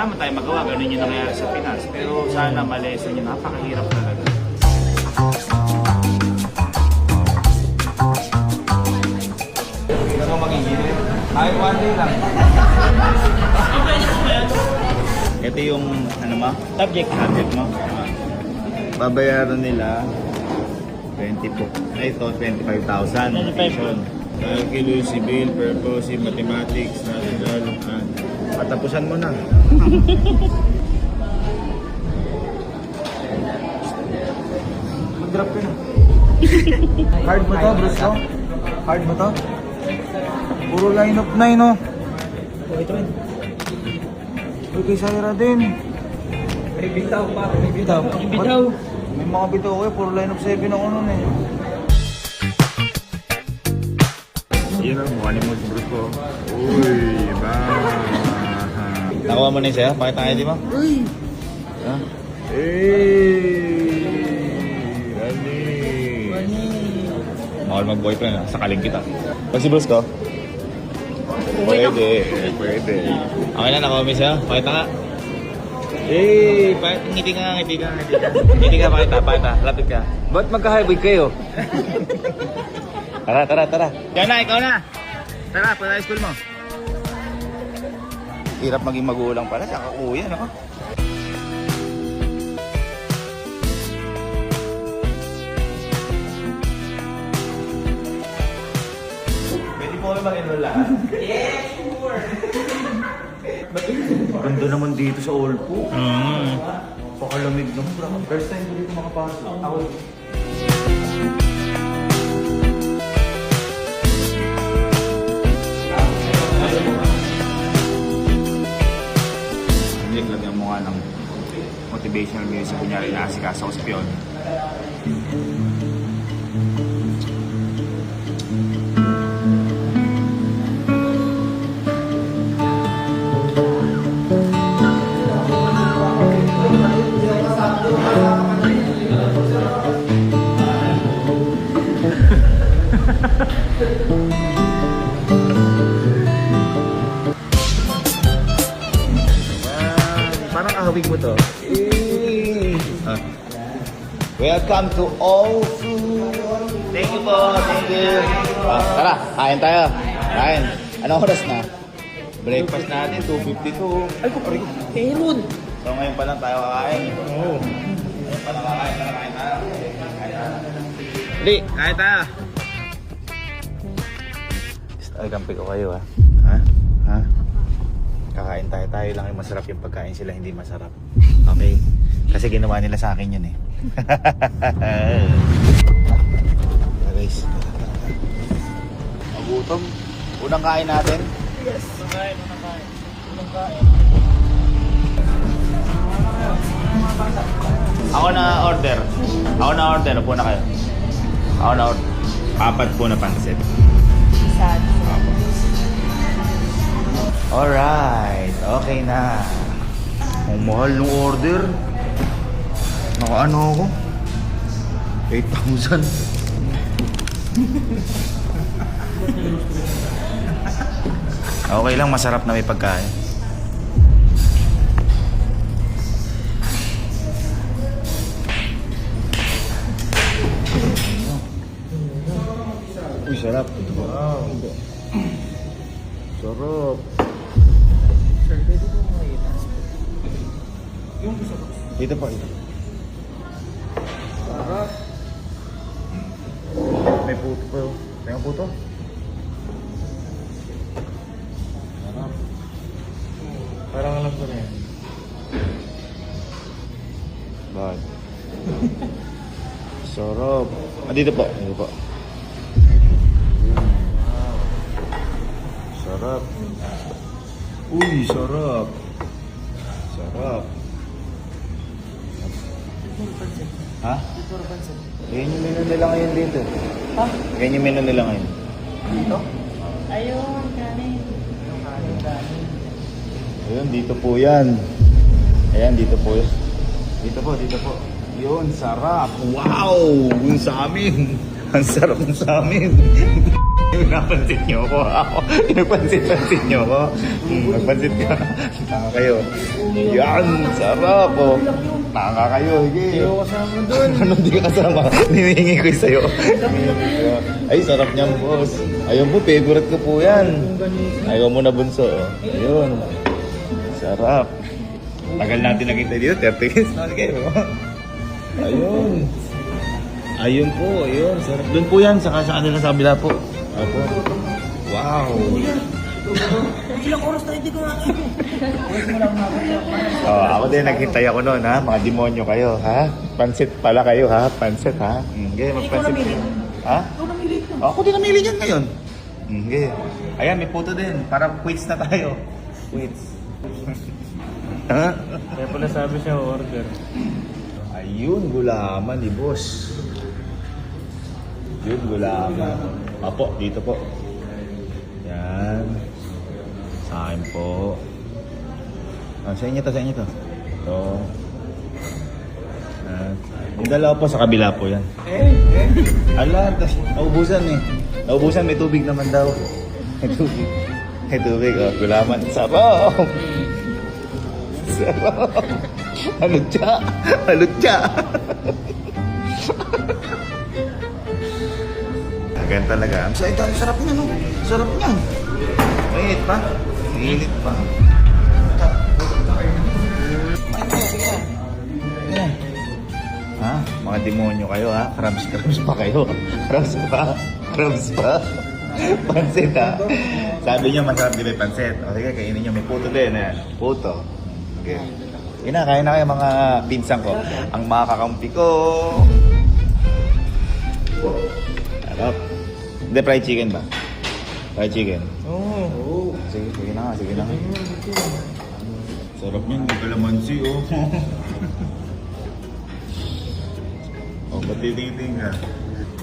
wala man tayong magawa, ganun yung nangyayari sa Pinas. Pero sana malesen yun, napakahirap talaga. Ano magigilip? Kahit one day lang. Ito yung, ano mo? Subject mo. Babayaran nila 20 po. Ito, 25,000. 25,000. Calculus, civil, purpose, mathematics, national, patapusan mo na. Mag-drop ka na. Hard mo to, Bruce, no? Hard mo to? Puro line up na no? Ito rin. Uy, kay Syra din. May bitaw pa. May bitaw. May mga bitaw ko puro line up 7 ako nun eh. Yun ang mukha ni Mood Bruce ko. Uy, ba? Nakuha mo na yung sayo? Pakita kayo, di ba? Uy! Ha? Rani! Mahal mag-boyfriend ha? Sakaling kita. Pag si Bruce ko? Pwede. Okay na, nakuha mo yung sayo? Pakita ka. Ngiti ka, pakita. Lapit ka. Ba't magka-hybrid kayo? Tara. Ikaw na. Tara, punta sa school mo. Hirap maging magulang pala, saka kuya, no? Pwede po kami mag-enroll lahat? Yes, sure! Ganda naman dito sa Olpo. Pakalamig naman. First time ko dito makapasok. Ako. Lagyan mo nga ng motivational music, kunyari inaasikaso ko sa piyon. Parang kahawig mo to. Welcome to all food. Thank you po. Thank you. Tara, kain tayo. Kain. Anong oras na? Breakfast natin, 2:52. Ay, kupari ko. Meron. So ngayon pa lang tayo kakain. Oo. Ngayon pa lang kakain. Kain tayo. Hindi, kain tayo. Ay, kampi ko kayo ha. Ha? Kakain tayo lang yung masarap yung pagkain, sila hindi masarap. Okay? Kasi ginawa nila sa akin yun eh. Guys. Magutom. Unang kain natin. Yes. Unang kain. Ako na order. Upo na kayo. Ako na order. 4 po na pansit. Alright, okay na. Ang mahal ng order. Nakaano ako? 8,000. Okay lang, masarap na may pagkain. Uy, sarap. Wow. Sarap. Dito po, ito. Sarap. May puto po. May puto? Sarap. Parang alam ko na yan. Bad. Sarap. Dito po. Dito po. Wow. Sarap. Uy, sarap. Sarap. Ha? Yan yung menu nila ngayon dito. Ha? Yan yung menu nila ngayon. Dito? Ayun, kanin. Ayun, dito po yan. Ayan, dito po. Dito po. Yun, sarap. Wow! Yung sa amin. Ang sarap ng sa amin. Napansin niyo ako. Napansin niyo ako. Nagpansin ka. Tanga kayo. Yan, sarap oh. Tanga kayo, hige. Hindi ko kasama doon. Ano di ka kasama? Hinihingi ko sa'yo. Ay, sarap niyan, boss. Ayun po, favorite ko po yan. Ayaw mo na bunso, oh. Ayun. Sarap. Tagal natin nakita dito, 30 minutes na kayo. Ayun. Ayun po, ayun. Sarap. Doon po yan, saka sa kanila sa kabila po. Ako. Wow. Ilang oras tayo hindi ko makita. Oh, ako din naghintay ako noon ha. Mga demonyo kayo ha. Pansit pala kayo ha. Pansit ha. Okay, magpansit. Ha? Ikaw namili ko. Ako din namili niyan ngayon. Okay. Ayan, may photo din. Para quiz na tayo. Quiz. Ha? Kaya pala sabi siya order. Ayun, gulaman ni boss. Yun, gulaman. Apo, dito po. Yan. Sa akin po. Ah, sa inyo to, sa inyo to. Ito. Yung dalawa po sa kabila po yan. Ala, naubusan eh. Naubusan, may tubig naman daw. May tubig. May tubig, oh. Gulaman. Sarap! Sarap! Halutya! Halutya! Ganyan talaga. Ang sarap niya, no? Sarap niya. Mainit pa? Mainit pa. Ha? Mga demonyo kayo, ha? Crabs pa kayo. Crabs pa. Crabs pa. Pansit, ha? Sabi niyo, masarap din may pansit. O sige, kainin niyo. May puto din, ha? Puto. Okay. Yun na, kain na kayo mga pinsan ko. Ang mga kakampi ko. Sarap. Hindi, fried chicken ba? Fried chicken. Oo. Sige, sige na nga, sige na nga. Sarap niyan, may kalamansi, oh. Oh, ba't titing-ting ka?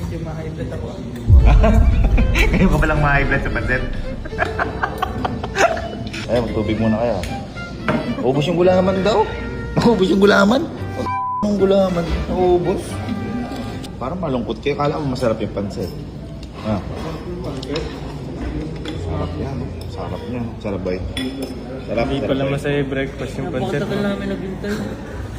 Medyo ma-high-blood ako. Ngayon ka palang ma-high-blood sa pansit. Ay, magtubig muna kayo. Naubos yung gulaman daw. Naubos yung gulaman. Ang gulaman. Naubos. Parang malungkot kayo. Kala mo masarap yung pansit. Ah. Sarap yan. Sarap niya. Sarap ba yun? Sarap. Hindi pala masaya breakfast yung pancit. Napakatagal namin naghintay.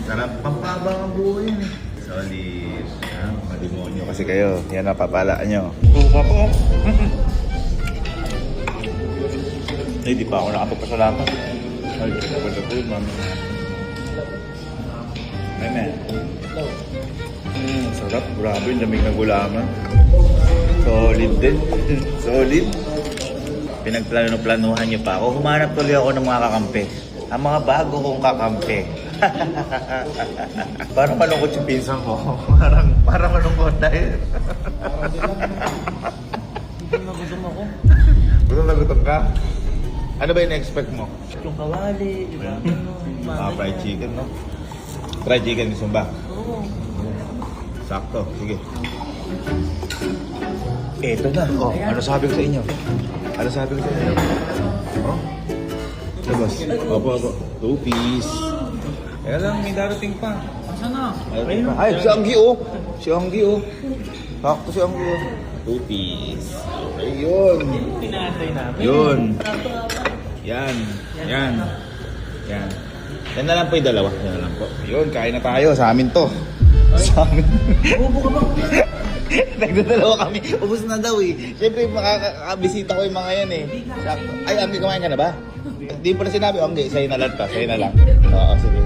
Sarap. Pampabang ang buhay yun eh. Solid. Ah, mga demonyo kasi kayo. Yan napapala nyo. Buka po. Ay, di pa ako nakapagpasalamat. Ay, pwede po yun, mami. Meme. Sarap. Grabe yung lamig na gulaman. Solid din. Solid. Pinagplano-planuhan niyo pa ako. Humanap tuloy ako ng mga kakampi. Ang mga bago kong kakampi. Parang malungkot yung pinsan ko. Parang malungkot dahil. Nagutom ako. Gutom na gutom ka? Ano ba yung expect mo? Yung kawali, di ba? Fried chicken, no? Fried chicken, gusto ba? Oo. Sakto, sige. Eto na. Oh, ano sabi ko sa inyo? Ano sabi ko sa inyo? Oh? Labas. Opo. 2 piece. Kaya lang, may darating pa. Asa na? Ay, si Anggi, oh. Si Anggi, oh. Sakto si Anggi, oh. 2 piece. Ayun. Tinatay namin. Yun. Yan. Yan. Yan. Yan na lang po yung dalawa. Yan na lang po. Yun, kain na tayo. Sa amin to. Sa amin. Bubo ka ba? Nagdadalawa kami. Ubus na daw eh. Siyempre, makakabisita ko yung mga yan eh. Sakto. Ay, Anggi, kumain ka na ba? Hindi po na sinabi. Anggi, sa'yo na lang to. Sa'yo na lang. Oo, sige.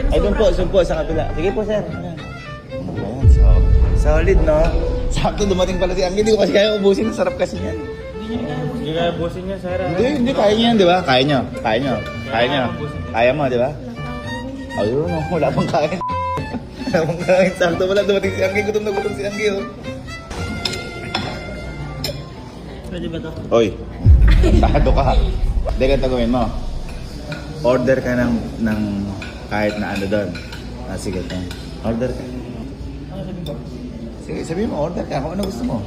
Ay, doon po sa kapila. Sige po, sir. Ayan, so, solid, no? Sakto, dumating pala si Anggi. Hindi ko kasi kaya ubusin. Sarap kasi yan. Hindi kaya busin niya, Sarah. Hindi, kaya niyo yan, di ba? Kaya niyo. Kaya mo, di ba? Ayun, oh, wala pang kain. Wala pang kain. Sakto pala, dumating si Anggi. Gutom na gutom si Anggi, oh. Pwede ba to? Oy, tado ka. Hindi ka gawin mo. Order ka ng kahit na ano doon. Ah, sige. Order ka. Ano sabi ko? Sige, sabihin mo, order ka. Kung ano gusto mo.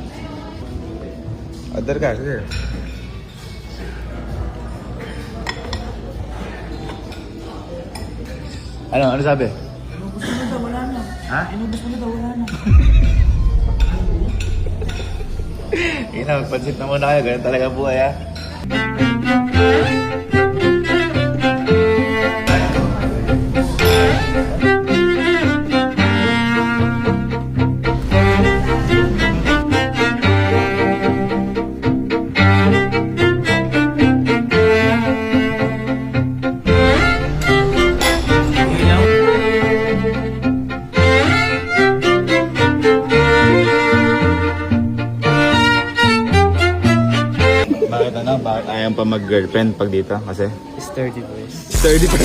Order ka, sige. Ano sabi? Inubos mo na daw, wala na. Ha? Inubos mo na daw, wala na. Ina, magpansit na muna kayo. Ganun talaga buhay, ha? Bakit ano? Bakit ayaw pa mag-girlfriend pag dito? Kasi? Sturdy boys. Sturdy pa.